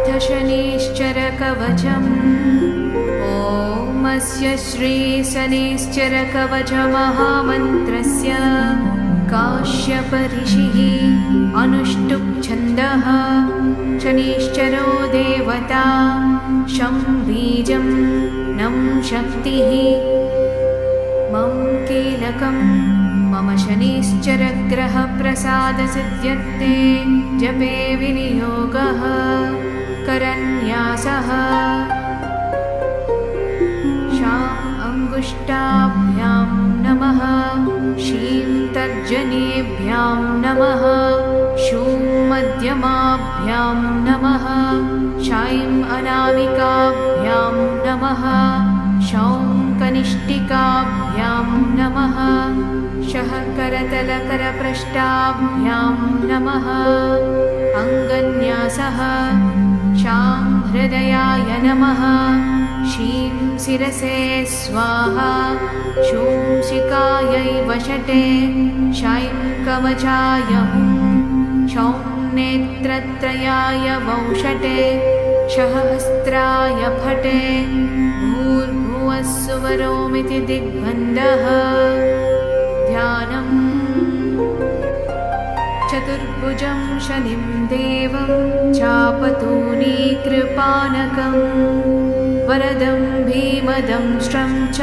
अथ शनिश्चरकवचम्। ॐ श्रीशनिश्चरकवचमहामन्त्रस्य काश्यपऋषिः अनुष्टुप् छन्दः। शनिश्चरो देवता शं बीजं नं शक्तिः मम कीलकं मम शनिश्चरग्रहप्रसादसिद्ध्यर्थे जपे विनियोगः करन्यासः। शाम् अङ्गुष्ठाभ्यां नमः, शीं तर्जनीभ्यां नमः, शूं मध्यमाभ्यां नमः, शायम् अनामिकाभ्यां नमः, शौं कनिष्ठिकाभ्यां नमः, शः करतलकरपृष्ठाभ्यां नमः। अङ्गन्यासः शां हृदयाय नमः, शीं शिरसे स्वाहा, शूं शिखायै वषटे, शां कवचाय हुं, शौं नेत्रत्रयाय वौषटे, शः अस्त्राय फटे, भूर्भुवः सुवरोमिति दिग्बन्धः। ध्यानम् चतुर्भुजं शनिं देवं चापतूनीकृपानकम् वरदं भीमदं श्रं च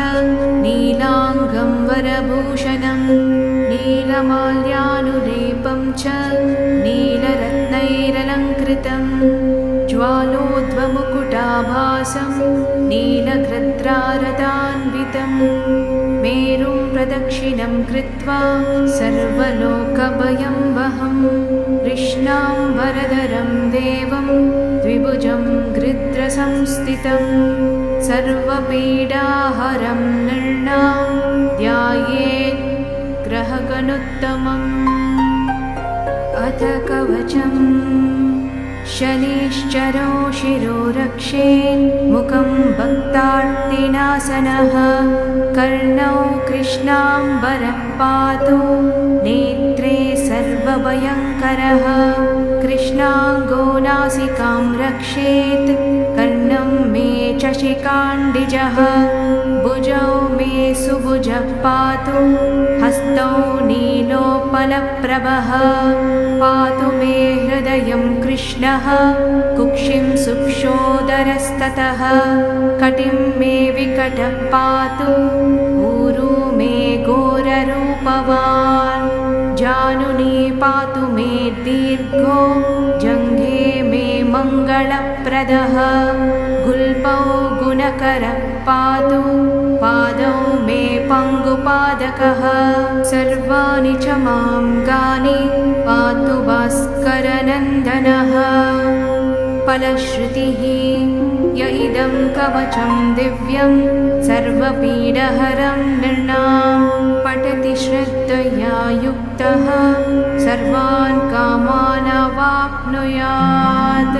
नीलाङ्गं वरभूषणं नीलमाल्यानुलेपं च नीलरत्नैरलङ्कृतं ज्वालोद्वमुकुटाभासं नीलकृद्रारदान्वितं मेरुं प्रदक्षिणं कृत्वा सर्वलोकभयं वहं कृष्णां वरदरं देवं द्विभुजं गृध्रसंस्थितं सर्वपीडाहरं नृणां ध्यायेत् ग्रहगणोत्तमम्। अथ कवचम्। शनिश्चरो शिरो रक्षेत् मुखं भक्तार्तिनाशनः कर्णौ कृष्णाम्बरः पातु नेत्रे सर्वभयङ्करः कृष्णाङ्गो नासिकां रक्षेत् कर्णं मे च शिखाण्डिजः भुजौ मे सुभुजः पातु हस्तौ नीलोपलप्रभः पातु मे हृदयं कृष्णः कुक्षिं सुक्षोदरस्ततः कटिं मे विकटः पातु ऊरु मे घोररूपवान् जानुनी पातु मे दीर्घो जङ्घे मे मङ्गलप्रदः गुल्पौ गुणकरः पातु पादौ मे पङ्गुपादकः सर्वाणि च माङ्गानि पातु भास्करनन्दनः। फलश्रुतिः य इदं कवचं दिव्यं सर्वपीडहरं नृणां पठति श्रद्धया युक्तः सर्वान् कामान् अवाप्नुयात्।